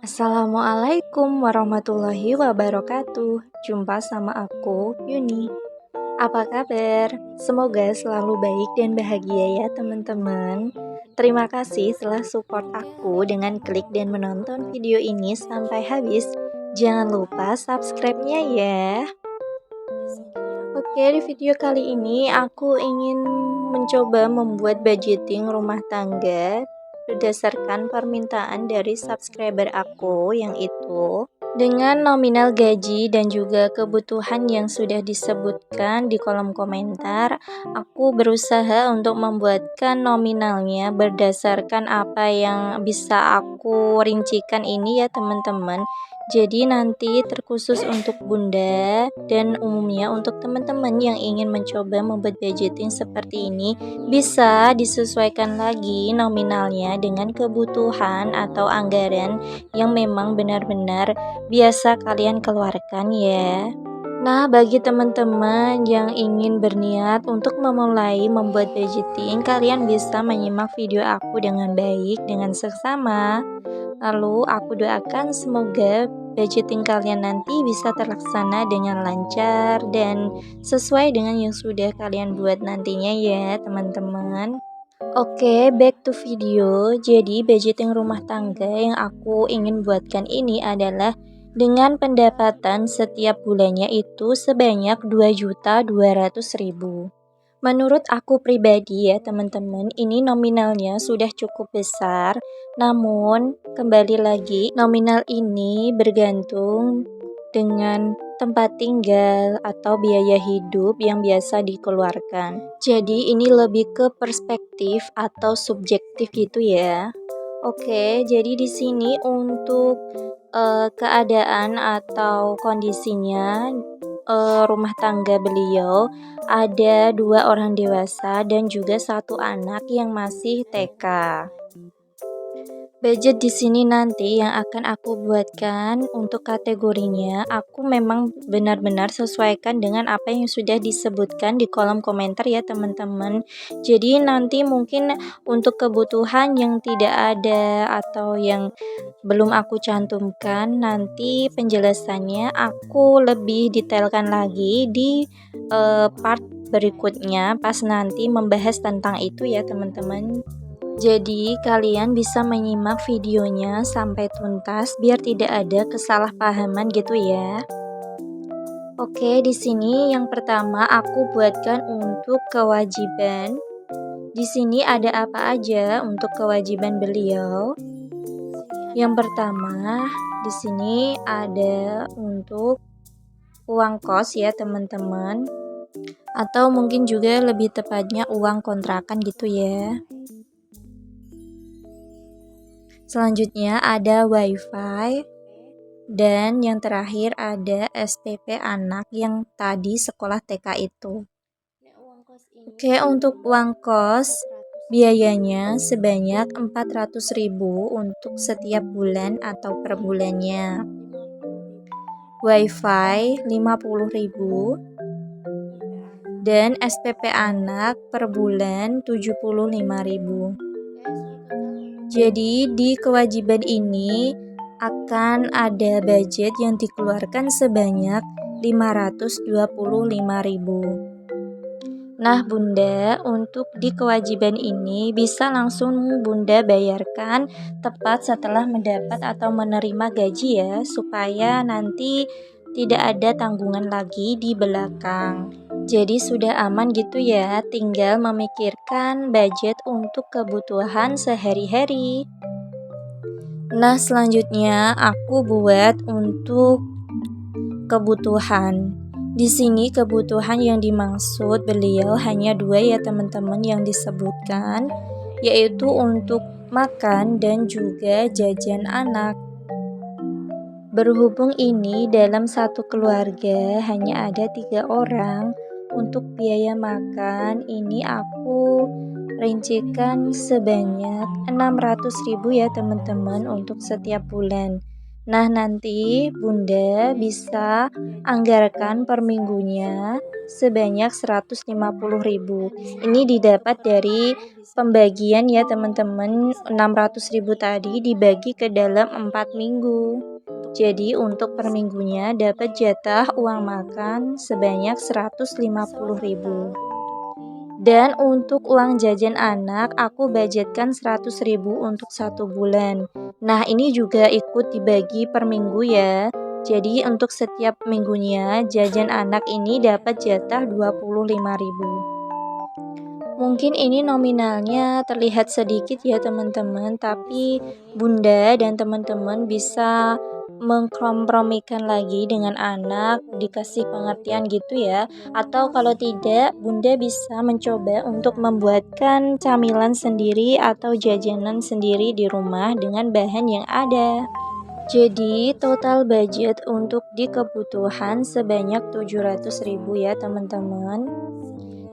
Assalamualaikum warahmatullahi wabarakatuh. Jumpa sama aku, Yuni. Apa kabar? Semoga selalu baik dan bahagia ya teman-teman. Terima kasih telah support aku dengan klik dan menonton video ini sampai habis. Jangan lupa subscribe-nya ya. Oke, di video kali ini aku ingin mencoba membuat budgeting rumah tangga berdasarkan permintaan dari subscriber aku yang itu dengan nominal gaji dan juga kebutuhan yang sudah disebutkan di kolom komentar. Aku berusaha untuk membuatkan nominalnya berdasarkan apa yang bisa aku rincikan ini ya teman-teman. Jadi nanti terkhusus untuk Bunda dan umumnya untuk teman-teman yang ingin mencoba membuat budgeting seperti ini bisa disesuaikan lagi nominalnya dengan kebutuhan atau anggaran yang memang benar-benar biasa kalian keluarkan ya. Nah, bagi teman-teman yang ingin berniat untuk memulai membuat budgeting, kalian bisa menyimak video aku dengan baik, dengan seksama. Lalu aku doakan semoga budgeting kalian nanti bisa terlaksana dengan lancar dan sesuai dengan yang sudah kalian buat nantinya ya teman-teman. Oke, back to video. Jadi budgeting rumah tangga yang aku ingin buatkan ini adalah dengan pendapatan setiap bulannya itu sebanyak 2.200.000. Menurut aku pribadi ya teman-teman, ini nominalnya sudah cukup besar. Namun kembali lagi nominal ini bergantung dengan tempat tinggal atau biaya hidup yang biasa dikeluarkan. Jadi ini lebih ke perspektif atau subjektif gitu ya. Oke, jadi di sini untuk keadaan atau kondisinya rumah tangga beliau ada 2 orang dewasa dan juga 1 anak yang masih TK. Budget di sini nanti yang akan aku buatkan untuk kategorinya, aku memang benar-benar sesuaikan dengan apa yang sudah disebutkan di kolom komentar ya teman-teman. Jadi nanti mungkin untuk kebutuhan yang tidak ada atau yang belum aku cantumkan, nanti penjelasannya aku lebih detailkan lagi di part berikutnya pas nanti membahas tentang itu ya teman-teman. Jadi kalian bisa menyimak videonya sampai tuntas biar tidak ada kesalahpahaman gitu ya. Oke, di sini yang pertama aku buatkan untuk kewajiban. Di sini ada apa aja untuk kewajiban beliau? Yang pertama, di sini ada untuk uang kos ya teman-teman. Atau mungkin juga lebih tepatnya uang kontrakan gitu ya. Selanjutnya ada wifi dan yang terakhir ada SPP anak yang tadi sekolah TK itu. Oke, untuk uang kos biayanya sebanyak 400.000 untuk setiap bulan atau per bulannya. Wifi 50.000 dan SPP anak per bulan 75.000. Jadi di kewajiban ini akan ada budget yang dikeluarkan sebanyak 525.000. Nah Bunda, untuk di kewajiban ini bisa langsung Bunda bayarkan tepat setelah mendapat atau menerima gaji ya, supaya nanti tidak ada tanggungan lagi di belakang. Jadi sudah aman gitu ya, tinggal memikirkan budget untuk kebutuhan sehari-hari. Nah selanjutnya aku buat untuk kebutuhan. Di sini kebutuhan yang dimaksud beliau hanya 2 ya teman-teman yang disebutkan, yaitu untuk makan dan juga jajan anak. Berhubung ini dalam satu keluarga hanya ada 3 orang, untuk biaya makan ini aku rincikan sebanyak 600.000 ya teman-teman untuk setiap bulan. Nah, nanti Bunda bisa anggarkan per minggunya sebanyak 150.000. Ini didapat dari pembagian ya teman-teman, 600.000 tadi dibagi ke dalam 4 minggu. Jadi untuk per minggunya dapat jatah uang makan sebanyak 150.000. Dan untuk uang jajan anak aku budgetkan 100.000 untuk 1 bulan. Nah, ini juga ikut dibagi per minggu ya. Jadi untuk setiap minggunya jajan anak ini dapat jatah 25.000. Mungkin ini nominalnya terlihat sedikit ya teman-teman, tapi Bunda dan teman-teman bisa mengkompromikan lagi dengan anak, dikasih pengertian gitu ya. Atau kalau tidak, Bunda bisa mencoba untuk membuatkan camilan sendiri atau jajanan sendiri di rumah dengan bahan yang ada. Jadi total budget untuk di kebutuhan sebanyak 700.000 ya teman-teman.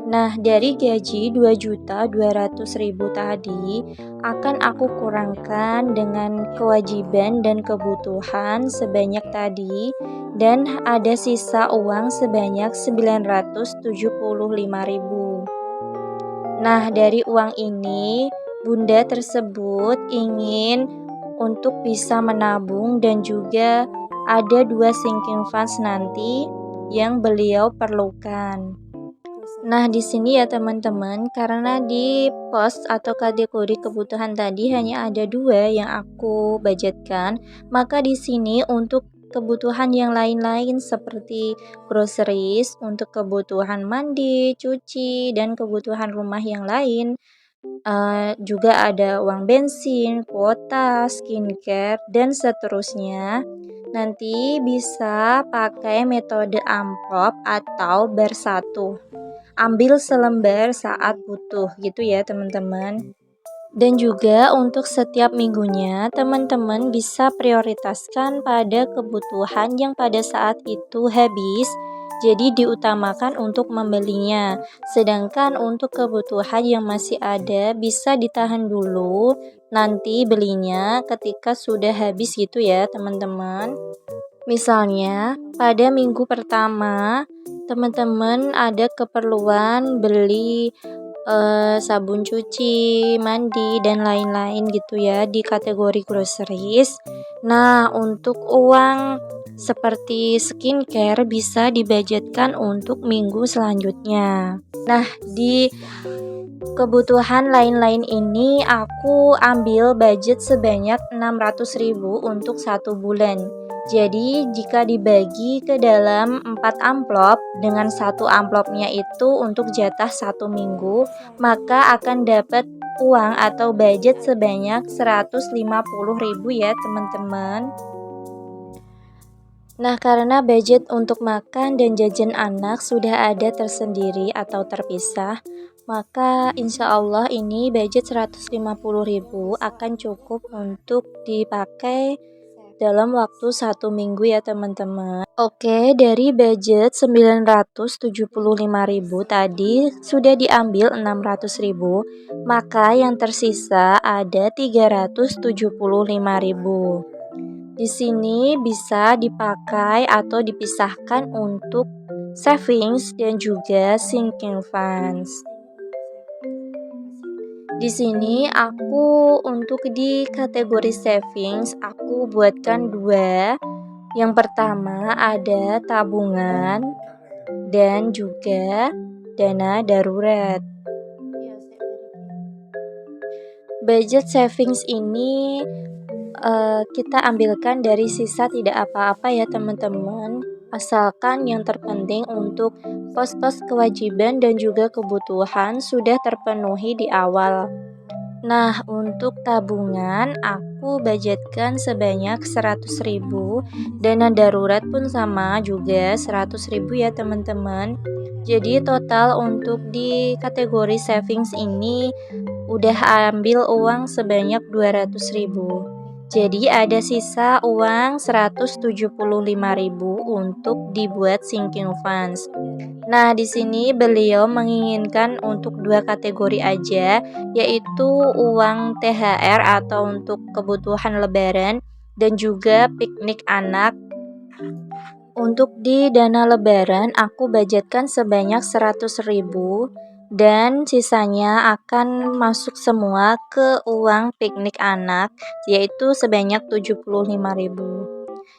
Nah, dari gaji 2.200.000 tadi akan aku kurangkan dengan kewajiban dan kebutuhan sebanyak tadi, dan ada sisa uang sebanyak 975.000. Nah, dari uang ini Bunda tersebut ingin untuk bisa menabung dan juga ada 2 sinking funds nanti yang beliau perlukan. Nah, di sini ya teman-teman, karena di pos atau kategori kebutuhan tadi hanya ada 2 yang aku budgetkan, maka di sini untuk kebutuhan yang lain-lain seperti groceries, untuk kebutuhan mandi, cuci, dan kebutuhan rumah yang lain, juga ada uang bensin, kuota, skincare, dan seterusnya. Nanti bisa pakai metode amplop atau bersatu. Ambil selembar saat butuh gitu ya teman-teman. Dan juga untuk setiap minggunya teman-teman bisa prioritaskan pada kebutuhan yang pada saat itu habis, jadi diutamakan untuk membelinya. Sedangkan untuk kebutuhan yang masih ada bisa ditahan dulu, nanti belinya ketika sudah habis gitu ya teman-teman. Misalnya, pada minggu pertama, teman-teman ada keperluan beli sabun cuci, mandi, dan lain-lain gitu ya di kategori groceries. Nah, untuk uang seperti skincare bisa dibudgetkan untuk minggu selanjutnya. Nah, di kebutuhan lain-lain ini aku ambil budget sebanyak 600.000 untuk 1 bulan. Jadi jika dibagi ke dalam 4 amplop dengan 1 amplopnya itu untuk jatah 1 minggu, maka akan dapat uang atau budget sebanyak 150.000 ya teman-teman. Nah, karena budget untuk makan dan jajan anak sudah ada tersendiri atau terpisah, maka insya Allah ini budget 150.000 akan cukup untuk dipakai dalam waktu 1 minggu ya teman-teman. Oke, dari budget 975.000 tadi sudah diambil 600.000, maka yang tersisa ada 375.000. Di sini bisa dipakai atau dipisahkan untuk savings dan juga sinking funds. Di sini aku untuk di kategori savings aku buatkan 2. Yang pertama ada tabungan dan juga dana darurat. Budget savings ini kita ambilkan dari sisa tidak apa-apa ya teman-teman, asalkan yang terpenting untuk pos-pos kewajiban dan juga kebutuhan sudah terpenuhi di awal. Nah, untuk tabungan aku budgetkan sebanyak 100.000, dana darurat pun sama juga 100.000 ya teman-teman. Jadi total untuk di kategori savings ini udah ambil uang sebanyak 200.000. Jadi ada sisa uang 175.000 untuk dibuat sinking funds. Nah, di sini beliau menginginkan untuk 2 kategori aja, yaitu uang THR atau untuk kebutuhan lebaran dan juga piknik anak. Untuk di dana lebaran aku budgetkan sebanyak 100.000 dan sisanya akan masuk semua ke uang piknik anak, yaitu sebanyak 75.000.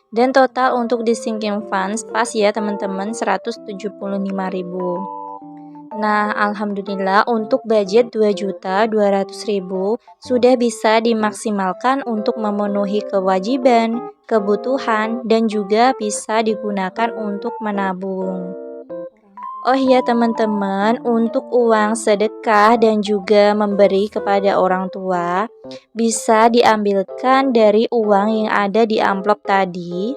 Dan total untuk di sinking funds pas ya teman-teman 175.000. Nah, alhamdulillah untuk budget 2.200.000 sudah bisa dimaksimalkan untuk memenuhi kewajiban, kebutuhan, dan juga bisa digunakan untuk menabung. Oh iya teman-teman, untuk uang sedekah dan juga memberi kepada orang tua bisa diambilkan dari uang yang ada di amplop tadi,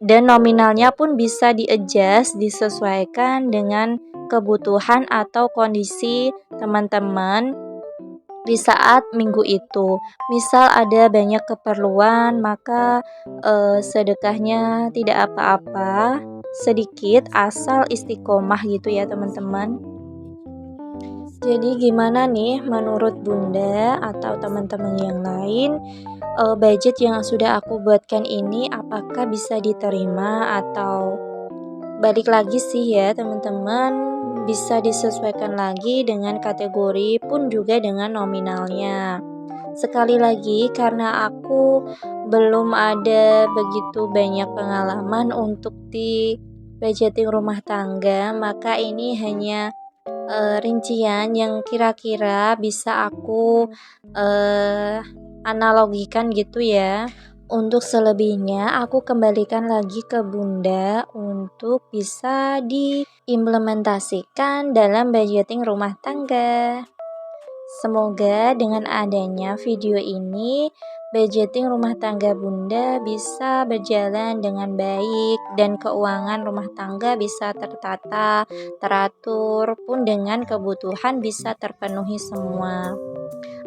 dan nominalnya pun bisa di-adjust, disesuaikan dengan kebutuhan atau kondisi teman-teman di saat minggu itu. Misal ada banyak keperluan, maka sedekahnya tidak apa-apa, sedikit asal istiqomah gitu ya teman-teman. Jadi gimana nih menurut Bunda atau teman-teman yang lain, budget yang sudah aku buatkan ini apakah bisa diterima atau balik lagi sih ya teman-teman, bisa disesuaikan lagi dengan kategori pun juga dengan nominalnya. Sekali lagi karena aku belum ada begitu banyak pengalaman untuk di budgeting rumah tangga, maka ini hanya rincian yang kira-kira bisa aku analogikan gitu ya. Untuk selebihnya aku kembalikan lagi ke Bunda untuk bisa diimplementasikan dalam budgeting rumah tangga. Semoga dengan adanya video ini, budgeting rumah tangga Bunda bisa berjalan dengan baik dan keuangan rumah tangga bisa tertata, teratur, pun dengan kebutuhan bisa terpenuhi semua.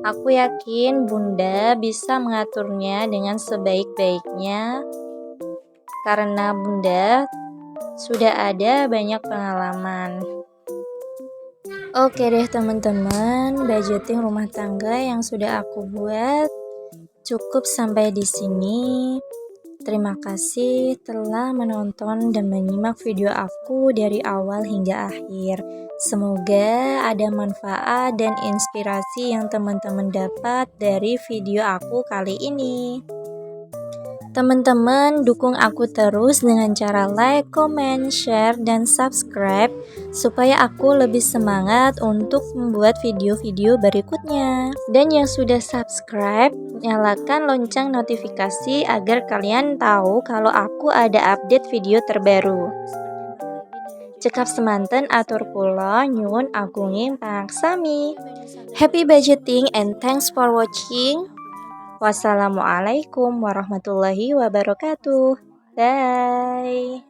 Aku yakin Bunda bisa mengaturnya dengan sebaik-baiknya karena Bunda sudah ada banyak pengalaman. Oke deh teman-teman, budgeting rumah tangga yang sudah aku buat cukup sampai di sini. Terima kasih telah menonton dan menyimak video aku dari awal hingga akhir. Semoga ada manfaat dan inspirasi yang teman-teman dapat dari video aku kali ini. Teman-teman, dukung aku terus dengan cara like, comment, share, dan subscribe supaya aku lebih semangat untuk membuat video-video berikutnya. Dan yang sudah subscribe, nyalakan lonceng notifikasi agar kalian tahu kalau aku ada update video terbaru. Cekap semanten atur kula nyuwun agunging pangaksami. Happy budgeting and thanks for watching. Wassalamualaikum warahmatullahi wabarakatuh. Bye.